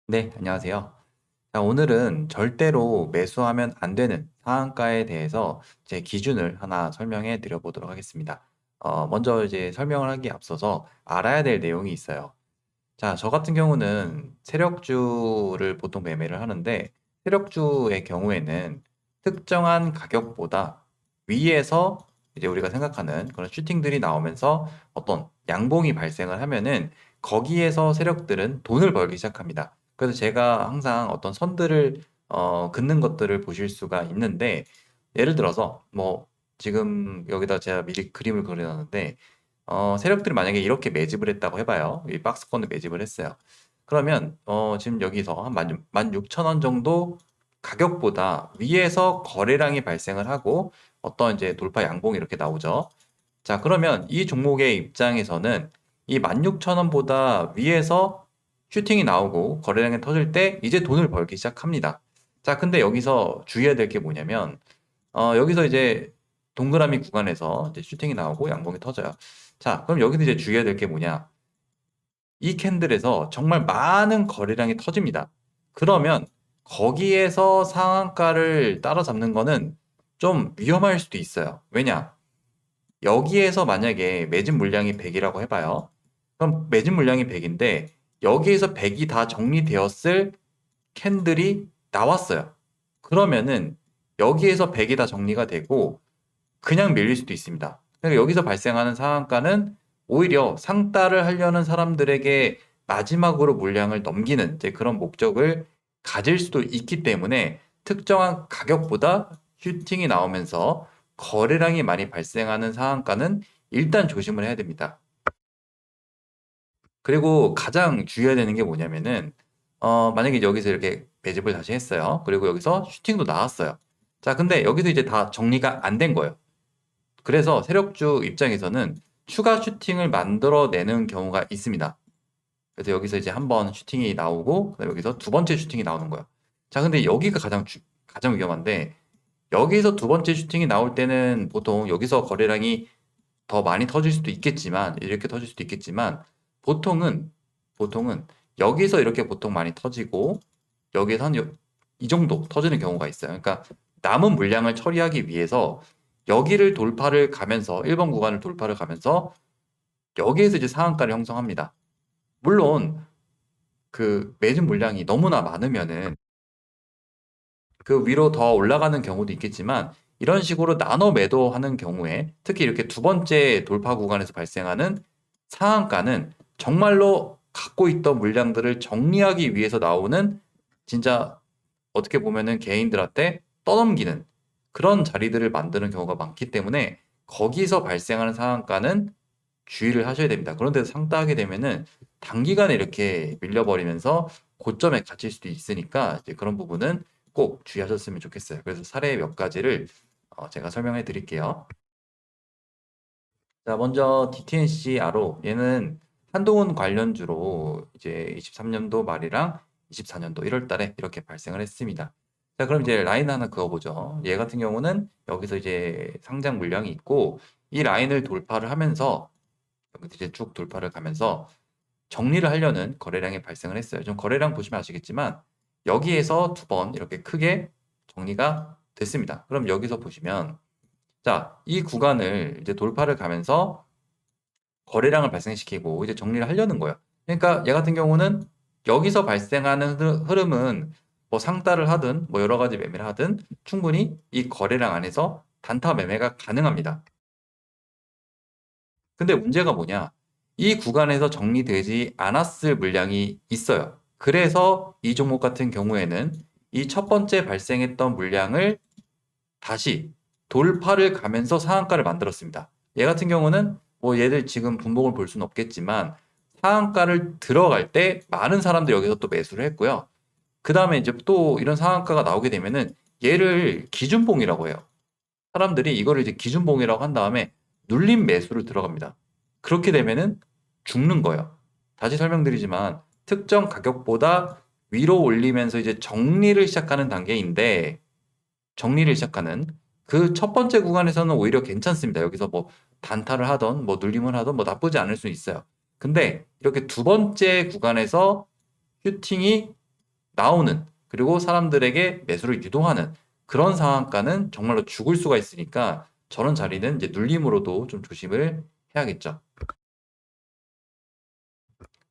네, 안녕하세요. 자, 오늘은 절대로 매수하면 안 되는 상한가에 대해서 제 기준을 하나 설명해 드려 보도록 하겠습니다. 먼저 이제 설명을 하기에 앞서서 알아야 될 내용이 있어요. 자, 저 같은 경우는 세력주를 보통 매매를 하는데, 세력주의 경우에는 특정한 가격보다 위에서 이제 우리가 생각하는 그런 슈팅들이 나오면서 어떤 양봉이 발생을 하면은 거기에서 세력들은 돈을 벌기 시작합니다. 그래서 제가 항상 어떤 선들을 긋는 것들을 보실 수가 있는데, 예를 들어서 뭐 지금 여기다 제가 미리 그림을 그려놨는데, 세력들이 만약에 이렇게 매집을 했다고 해봐요. 이 박스권을 매집을 했어요. 그러면 지금 여기서 한 16,000원 정도 가격보다 위에서 거래량이 발생을 하고 어떤 이제 돌파 양봉이 이렇게 나오죠. 자, 그러면 이 종목의 입장에서는 이 16,000원보다 위에서 슈팅이 나오고 거래량이 터질 때 이제 돈을 벌기 시작합니다. 자, 근데 여기서 주의해야 될 게 뭐냐면 여기서 이제 동그라미 구간에서 이제 슈팅이 나오고 양봉이 터져요. 자, 그럼 여기서 이제 주의해야 될 게 뭐냐? 이 캔들에서 정말 많은 거래량이 터집니다. 그러면 거기에서 상한가를 따라잡는 거는 좀 위험할 수도 있어요. 왜냐? 여기에서 만약에 매집 물량이 100이라고 해봐요. 그럼 매집 물량이 100인데 여기에서 100이 다 정리되었을 캔들이 나왔어요. 그러면은 여기에서 100이 다 정리가 되고 그냥 밀릴 수도 있습니다. 그러니까 여기서 발생하는 상한가는 오히려 상따를 하려는 사람들에게 마지막으로 물량을 넘기는 이제 그런 목적을 가질 수도 있기 때문에 특정한 가격보다 슈팅이 나오면서 거래량이 많이 발생하는 상한가는 일단 조심을 해야 됩니다. 그리고 가장 주의해야 되는 게 뭐냐면은 만약에 여기서 이렇게 매집을 다시 했어요. 그리고 여기서 슈팅도 나왔어요. 자, 근데 여기서 이제 다 정리가 안 된 거예요. 그래서 세력주 입장에서는 추가 슈팅을 만들어내는 경우가 있습니다. 그래서 여기서 이제 한 번 슈팅이 나오고 그다음에 여기서 두 번째 슈팅이 나오는 거예요. 자, 근데 여기가 가장 위험한데 여기서 두 번째 슈팅이 나올 때는 보통 여기서 거래량이 더 많이 터질 수도 있겠지만 이렇게 터질 수도 있겠지만 보통은 보통은 여기서 이렇게 보통 많이 터지고 여기에서 이 정도 터지는 경우가 있어요. 그러니까 남은 물량을 처리하기 위해서 여기를 돌파를 가면서 1번 구간을 돌파를 가면서 여기에서 이제 상한가를 형성합니다. 물론 그 매진 물량이 너무나 많으면은 그 위로 더 올라가는 경우도 있겠지만 이런 식으로 나눠 매도하는 경우에 특히 이렇게 두 번째 돌파 구간에서 발생하는 상한가는 정말로 갖고 있던 물량들을 정리하기 위해서 나오는 진짜 어떻게 보면은 개인들한테 떠넘기는 그런 자리들을 만드는 경우가 많기 때문에 거기서 발생하는 상한가는 주의를 하셔야 됩니다. 그런데 상따하게 되면은 단기간에 이렇게 밀려버리면서 고점에 갇힐 수도 있으니까 이제 그런 부분은 꼭 주의하셨으면 좋겠어요. 그래서 사례 몇 가지를 제가 설명해 드릴게요. 자, 먼저 DTNC 아로 얘는 한동훈 관련주로 이제 23년도 말이랑 24년도 1월 달에 이렇게 발생을 했습니다. 자, 그럼 이제 라인 하나 그어보죠. 얘 같은 경우는 여기서 이제 상장 물량이 있고 이 라인을 돌파를 하면서 여기 이제 쭉 돌파를 가면서 정리를 하려는 거래량이 발생을 했어요. 좀 거래량 보시면 아시겠지만 여기에서 두 번 이렇게 크게 정리가 됐습니다. 그럼 여기서 보시면 자, 이 구간을 이제 돌파를 가면서 거래량을 발생시키고 이제 정리를 하려는 거예요. 그러니까 얘 같은 경우는 여기서 발생하는 흐름은 뭐 상따를 하든 뭐 여러 가지 매매를 하든 충분히 이 거래량 안에서 단타 매매가 가능합니다. 근데 문제가 뭐냐? 이 구간에서 정리되지 않았을 물량이 있어요. 그래서 이 종목 같은 경우에는 이 첫 번째 발생했던 물량을 다시 돌파를 가면서 상한가를 만들었습니다. 얘 같은 경우는 뭐 얘들 지금 분봉을 볼 수는 없겠지만 상한가를 들어갈 때 많은 사람들이 여기서 또 매수를 했고요. 그 다음에 이제 또 이런 상한가가 나오게 되면은 얘를 기준봉이라고 해요. 사람들이 이거를 이제 기준봉이라고 한 다음에 눌림 매수를 들어갑니다. 그렇게 되면은 죽는 거예요. 다시 설명드리지만 특정 가격보다 위로 올리면서 이제 정리를 시작하는 단계인데 정리를 시작하는 그 첫 번째 구간에서는 오히려 괜찮습니다. 여기서 뭐 단타를 하던 뭐 눌림을 하던 뭐 나쁘지 않을 수 있어요. 근데 이렇게 두 번째 구간에서 슈팅이 나오는, 그리고 사람들에게 매수를 유도하는 그런 상한가는 정말로 죽을 수가 있으니까 저런 자리는 이제 눌림으로도 좀 조심을 해야겠죠.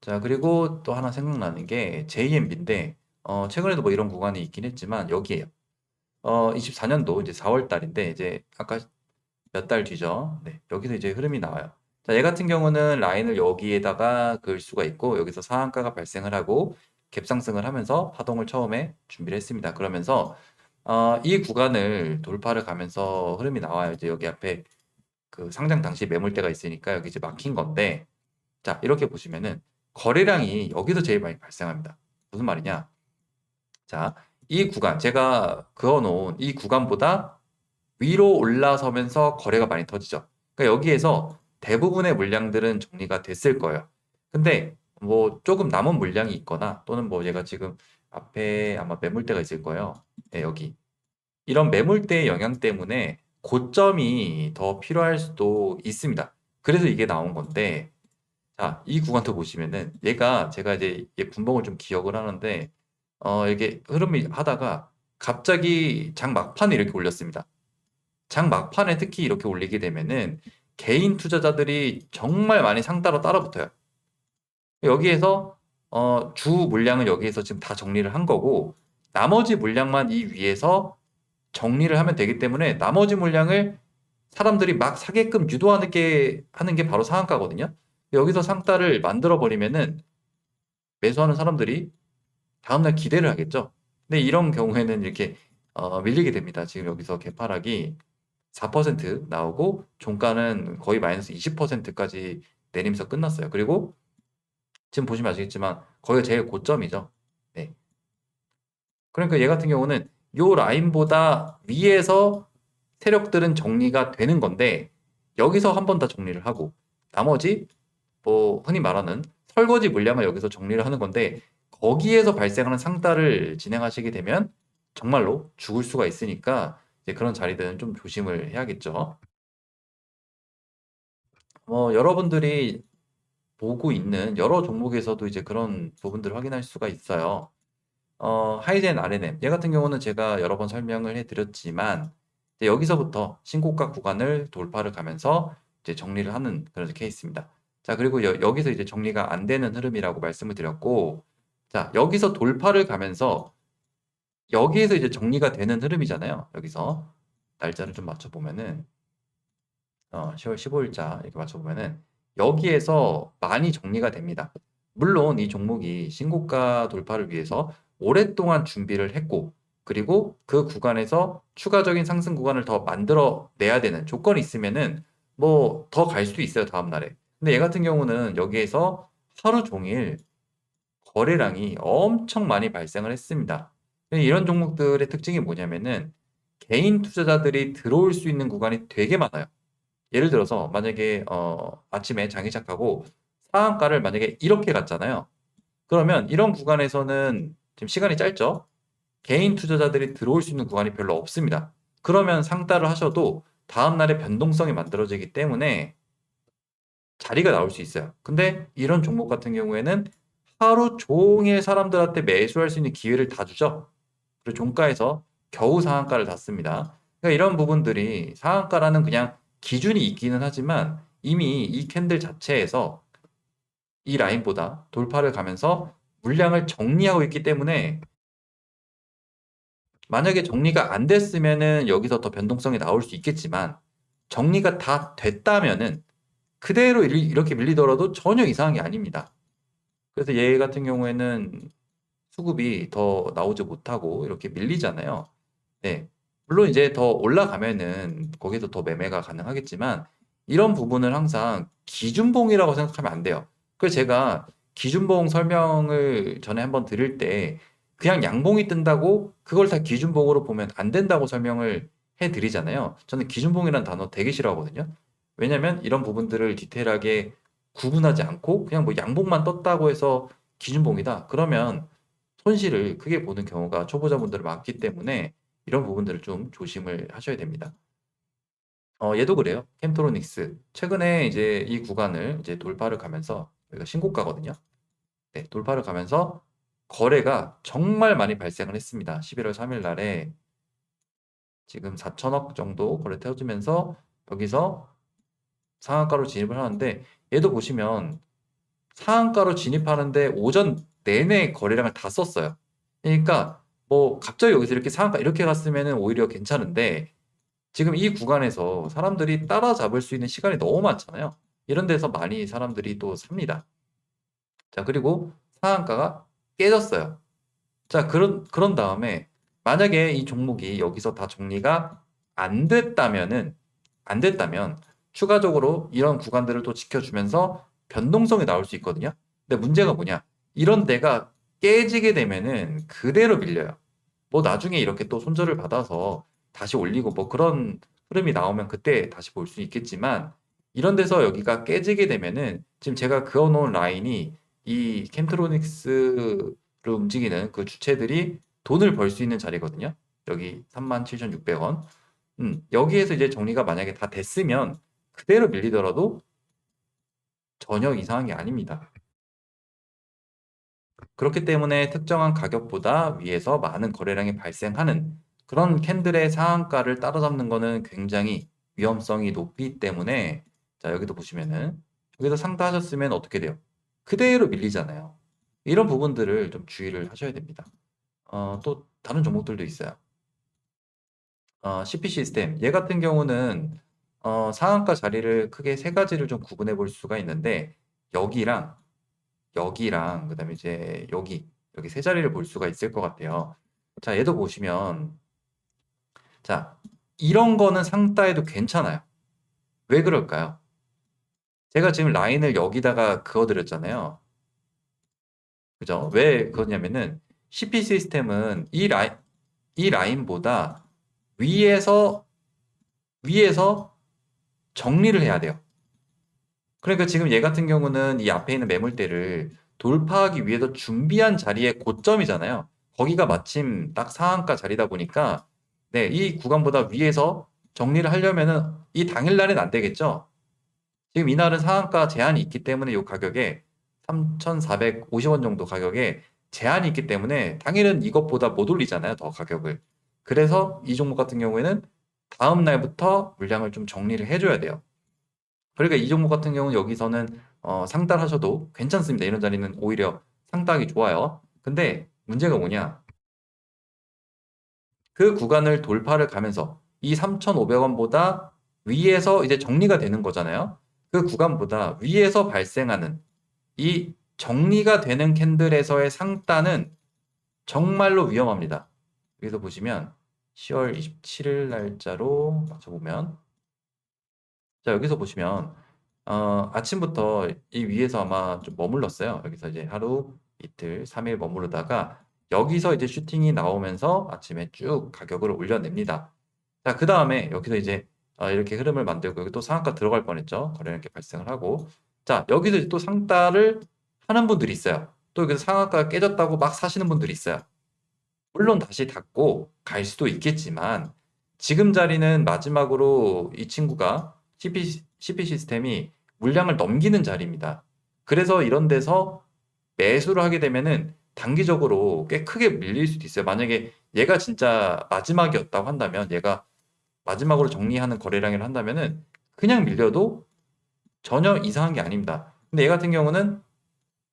자, 그리고 또 하나 생각나는 게 JMB인데, 최근에도 뭐 이런 구간이 있긴 했지만 여기에요. 24년도 이제 4월 달인데, 이제 아까 몇 달 뒤죠. 네, 여기서 이제 흐름이 나와요. 자, 얘 같은 경우는 라인을 여기에다가 그을 수가 있고, 여기서 상한가가 발생을 하고 갭상승을 하면서 파동을 처음에 준비를 했습니다. 그러면서 이 구간을 돌파를 가면서 흐름이 나와요. 이제 여기 앞에 그 상장 당시 매물대가 있으니까 여기 이제 막힌 건데, 자, 이렇게 보시면은 거래량이 여기서 제일 많이 발생합니다. 무슨 말이냐? 자, 이 구간, 제가 그어놓은 이 구간보다 위로 올라서면서 거래가 많이 터지죠. 그러니까 여기에서 대부분의 물량들은 정리가 됐을 거예요. 근데 뭐 조금 남은 물량이 있거나 또는 뭐 얘가 지금 앞에 아마 매물대가 있을 거예요. 네, 여기. 이런 매물대의 영향 때문에 고점이 더 필요할 수도 있습니다. 그래서 이게 나온 건데, 자, 이 구간도 보시면은 얘가 제가 이제 얘 분봉을 좀 기억을 하는데, 이게 흐름이 하다가 갑자기 장 막판에 이렇게 올렸습니다. 장 막판에 특히 이렇게 올리게 되면은 개인 투자자들이 정말 많이 상따로 따라붙어요. 여기에서 주 물량을 여기에서 지금 다 정리를 한 거고, 나머지 물량만 이 위에서 정리를 하면 되기 때문에 나머지 물량을 사람들이 막 사게끔 유도하는 게 하는 게 바로 상한가거든요. 여기서 상따를 만들어 버리면은 매수하는 사람들이 다음날 기대를 하겠죠. 근데 이런 경우에는 이렇게 밀리게 됩니다. 지금 여기서 개파락이 4% 나오고 종가는 거의 마이너스 20%까지 내리면서 끝났어요. 그리고 지금 보시면 아시겠지만 거기가 제일 고점이죠. 네. 그러니까 얘 같은 경우는 요 라인보다 위에서 세력들은 정리가 되는 건데 여기서 한 번 더 정리를 하고 나머지 뭐 흔히 말하는 설거지 물량을 여기서 정리를 하는 건데 거기에서 발생하는 상따를 진행하시게 되면 정말로 죽을 수가 있으니까 이제 그런 자리들은 좀 조심을 해야겠죠. 여러분들이 보고 있는 여러 종목에서도 이제 그런 부분들을 확인할 수가 있어요. 하이젠 RNM 얘 같은 경우는 제가 여러 번 설명을 해드렸지만 이제 여기서부터 신고가 구간을 돌파를 가면서 이제 정리를 하는 그런 케이스입니다. 자, 그리고 여기서 이제 정리가 안 되는 흐름이라고 말씀을 드렸고, 자, 여기서 돌파를 가면서 여기에서 이제 정리가 되는 흐름이잖아요. 여기서 날짜를 좀 맞춰보면은 10월 15일자 이렇게 맞춰보면은 여기에서 많이 정리가 됩니다. 물론 이 종목이 신고가 돌파를 위해서 오랫동안 준비를 했고, 그리고 그 구간에서 추가적인 상승 구간을 더 만들어 내야 되는 조건이 있으면은 뭐 더 갈 수도 있어요, 다음 날에. 근데 얘 같은 경우는 여기에서 하루 종일 거래량이 엄청 많이 발생을 했습니다. 이런 종목들의 특징이 뭐냐면은 개인 투자자들이 들어올 수 있는 구간이 되게 많아요. 예를 들어서 만약에 아침에 장이 시작하고 상한가를 만약에 이렇게 갔잖아요. 그러면 이런 구간에서는 지금 시간이 짧죠? 개인 투자자들이 들어올 수 있는 구간이 별로 없습니다. 그러면 상따를 하셔도 다음날에 변동성이 만들어지기 때문에 자리가 나올 수 있어요. 근데 이런 종목 같은 경우에는 하루 종일 사람들한테 매수할 수 있는 기회를 다 주죠. 그리고 종가에서 겨우 상한가를 닫습니다. 그러니까 이런 부분들이 상한가라는 그냥 기준이 있기는 하지만 이미 이 캔들 자체에서 이 라인보다 돌파를 가면서 물량을 정리하고 있기 때문에 만약에 정리가 안 됐으면은 여기서 더 변동성이 나올 수 있겠지만 정리가 다 됐다면은 그대로 이렇게 밀리더라도 전혀 이상한 게 아닙니다. 그래서 얘 같은 경우에는 수급이 더 나오지 못하고 이렇게 밀리잖아요. 네. 물론 이제 더 올라가면은 거기서 더 매매가 가능하겠지만 이런 부분을 항상 기준봉이라고 생각하면 안 돼요. 그래서 제가 기준봉 설명을 전에 한번 드릴 때 그냥 양봉이 뜬다고 그걸 다 기준봉으로 보면 안 된다고 설명을 해 드리잖아요. 저는 기준봉이라는 단어 되게 싫어하거든요. 왜냐면 이런 부분들을 디테일하게 구분하지 않고 그냥 뭐 양봉만 떴다고 해서 기준봉이다. 그러면 손실을 크게 보는 경우가 초보자분들은 많기 때문에 이런 부분들을 좀 조심을 하셔야 됩니다. 얘도 그래요. 캠트로닉스. 최근에 이제 이 구간을 이제 돌파를 가면서 여기가 신고가거든요. 네, 돌파를 가면서 거래가 정말 많이 발생을 했습니다. 11월 3일 날에 지금 4천억 정도 거래 태워지면서 여기서 상한가로 진입을 하는데, 얘도 보시면 상한가로 진입하는데 오전 내내 거래량을 다 썼어요. 그러니까 뭐 갑자기 여기서 이렇게 상한가 이렇게 갔으면은 오히려 괜찮은데, 지금 이 구간에서 사람들이 따라잡을 수 있는 시간이 너무 많잖아요. 이런 데서 많이 사람들이 또 삽니다. 자, 그리고 상한가가 깨졌어요. 자, 그런 다음에 만약에 이 종목이 여기서 다 정리가 안 됐다면은, 안 됐다면 추가적으로 이런 구간들을 또 지켜주면서 변동성이 나올 수 있거든요. 근데 문제가 뭐냐? 이런 데가 깨지게 되면은 그대로 밀려요. 뭐 나중에 이렇게 또 손절을 받아서 다시 올리고 뭐 그런 흐름이 나오면 그때 다시 볼 수 있겠지만, 이런 데서 여기가 깨지게 되면은 지금 제가 그어놓은 라인이 이 캠트로닉스를 움직이는 그 주체들이 돈을 벌 수 있는 자리거든요. 여기 37,600원. 여기에서 이제 정리가 만약에 다 됐으면 그대로 밀리더라도 전혀 이상한 게 아닙니다. 그렇기 때문에 특정한 가격보다 위에서 많은 거래량이 발생하는 그런 캔들의 상한가를 따라잡는 거는 굉장히 위험성이 높기 때문에, 자, 여기도 보시면은 여기서 상따하셨으면 어떻게 돼요? 그대로 밀리잖아요. 이런 부분들을 좀 주의를 하셔야 됩니다. 또 다른 종목들도 있어요. CP 시스템. 얘 같은 경우는 상한가 자리를 크게 세 가지를 좀 구분해 볼 수가 있는데, 여기랑 여기랑 그다음에 이제 여기 세 자리를 볼 수가 있을 것 같아요. 자, 얘도 보시면, 자, 이런 거는 상따해도 괜찮아요. 왜 그럴까요? 제가 지금 라인을 여기다가 그어드렸잖아요. 그죠? 왜 그러냐면은 CP 시스템은 이 라인보다 위에서 위에서 정리를 해야 돼요. 그러니까 지금 얘 같은 경우는 이 앞에 있는 매물대를 돌파하기 위해서 준비한 자리의 고점이잖아요. 거기가 마침 딱 상한가 자리다 보니까, 네, 이 구간보다 위에서 정리를 하려면은 이 당일날은 안 되겠죠. 지금 이날은 상한가 제한이 있기 때문에 이 가격에 3,450원 정도 가격에 제한이 있기 때문에 당일은 이것보다 못 올리잖아요, 더 가격을. 그래서 이 종목 같은 경우에는 다음 날부터 물량을 좀 정리를 해줘야 돼요. 그러니까 이 종목 같은 경우는 여기서는 상단하셔도 괜찮습니다. 이런 자리는 오히려 상당히 좋아요. 근데 문제가 뭐냐? 그 구간을 돌파를 가면서 이 3,500원보다 위에서 이제 정리가 되는 거잖아요. 그 구간보다 위에서 발생하는 이 정리가 되는 캔들에서의 상단은 정말로 위험합니다. 여기서 보시면 10월 27일 날짜로 맞춰보면, 자, 여기서 보시면 아침부터 이 위에서 아마 좀 머물렀어요. 여기서 이제 하루, 이틀, 3일 머무르다가 여기서 이제 슈팅이 나오면서 아침에 쭉 가격을 올려냅니다. 자, 그 다음에 여기서 이제 이렇게 흐름을 만들고 여기 또 상한가 들어갈 뻔했죠. 거래량 이렇게 발생을 하고. 자, 여기서 이제 또 상따를 하는 분들이 있어요. 또 여기서 상한가가 깨졌다고 막 사시는 분들이 있어요. 물론 다시 닫고 갈 수도 있겠지만, 지금 자리는 마지막으로 이 친구가 CP 시스템이 물량을 넘기는 자리입니다. 그래서 이런 데서 매수를 하게 되면은 단기적으로 꽤 크게 밀릴 수도 있어요. 만약에 얘가 진짜 마지막이었다고 한다면, 얘가 마지막으로 정리하는 거래량을 한다면은 그냥 밀려도 전혀 이상한 게 아닙니다. 근데 얘 같은 경우는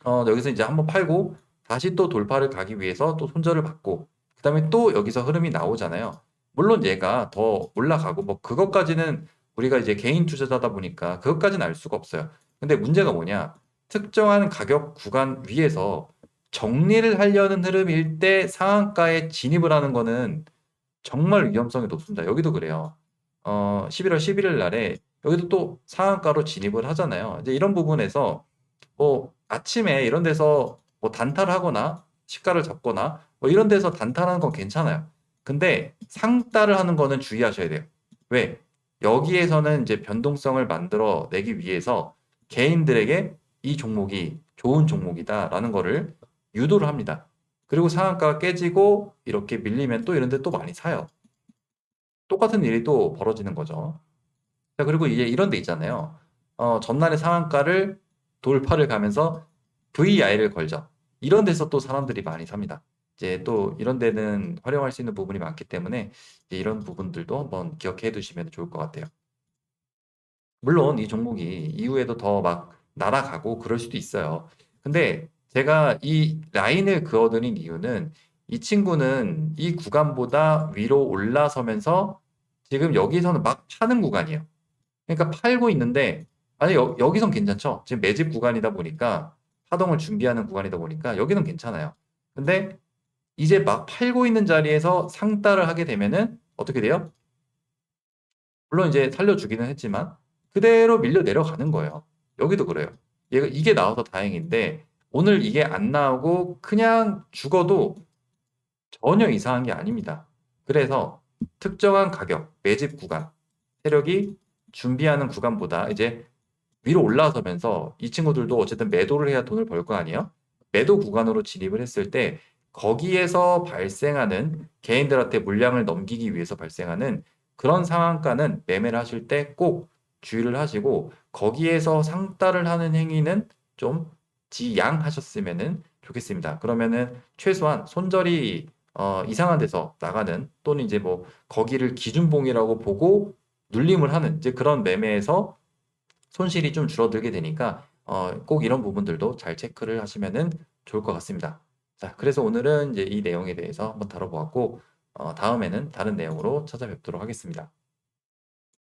여기서 이제 한번 팔고 다시 또 돌파를 가기 위해서 또 손절을 받고 그다음에 또 여기서 흐름이 나오잖아요. 물론 얘가 더 올라가고 뭐 그것까지는 우리가 이제 개인 투자자다 보니까 그것까지는 알 수가 없어요. 근데 문제가 뭐냐? 특정한 가격 구간 위에서 정리를 하려는 흐름일 때 상한가에 진입을 하는 거는 정말 위험성이 높습니다. 여기도 그래요. 11월 11일 날에 여기도 또 상한가로 진입을 하잖아요. 이제 이런 부분에서 뭐 아침에 이런 데서 뭐 단타를 하거나 시가를 잡거나 뭐 이런 데서 단타하는 건 괜찮아요. 근데 상따를 하는 거는 주의하셔야 돼요. 왜? 여기에서는 이제 변동성을 만들어 내기 위해서 개인들에게 이 종목이 좋은 종목이다라는 거를 유도를 합니다. 그리고 상한가가 깨지고 이렇게 밀리면 또 이런 데 또 많이 사요. 똑같은 일이 또 벌어지는 거죠. 자, 그리고 이제 이런 데 있잖아요. 전날의 상한가를 돌파를 가면서 VI를 걸죠. 이런 데서 또 사람들이 많이 삽니다. 이제 또 이런 데는 활용할 수 있는 부분이 많기 때문에 이제 이런 부분들도 한번 기억해 두시면 좋을 것 같아요. 물론 이 종목이 이후에도 더 막 날아가고 그럴 수도 있어요. 근데 제가 이 라인을 그어드린 이유는 이 친구는 이 구간보다 위로 올라서면서 지금 여기서는 막 파는 구간이에요. 그러니까 팔고 있는데 아니 여기선 괜찮죠. 지금 매집 구간이다 보니까 파동을 준비하는 구간이다 보니까 여기는 괜찮아요. 근데 이제 막 팔고 있는 자리에서 상따를 하게 되면은 어떻게 돼요? 물론 이제 살려주기는 했지만 그대로 밀려 내려가는 거예요. 여기도 그래요. 얘가 이게 나와서 다행인데 오늘 이게 안 나오고 그냥 죽어도 전혀 이상한 게 아닙니다. 그래서 특정한 가격, 매집 구간, 세력이 준비하는 구간보다 이제 위로 올라서면서 이 친구들도 어쨌든 매도를 해야 돈을 벌 거 아니에요? 매도 구간으로 진입을 했을 때 거기에서 발생하는 개인들한테 물량을 넘기기 위해서 발생하는 그런 상한가는 매매를 하실 때 꼭 주의를 하시고 거기에서 상따를 하는 행위는 좀 지양하셨으면 좋겠습니다. 그러면은 최소한 손절이 이상한 데서 나가는 또는 이제 뭐 거기를 기준봉이라고 보고 눌림을 하는 이제 그런 매매에서 손실이 좀 줄어들게 되니까 꼭 이런 부분들도 잘 체크를 하시면은 좋을 것 같습니다. 자, 그래서 오늘은 이제 이 내용에 대해서 한번 다뤄보았고, 다음에는 다른 내용으로 찾아뵙도록 하겠습니다.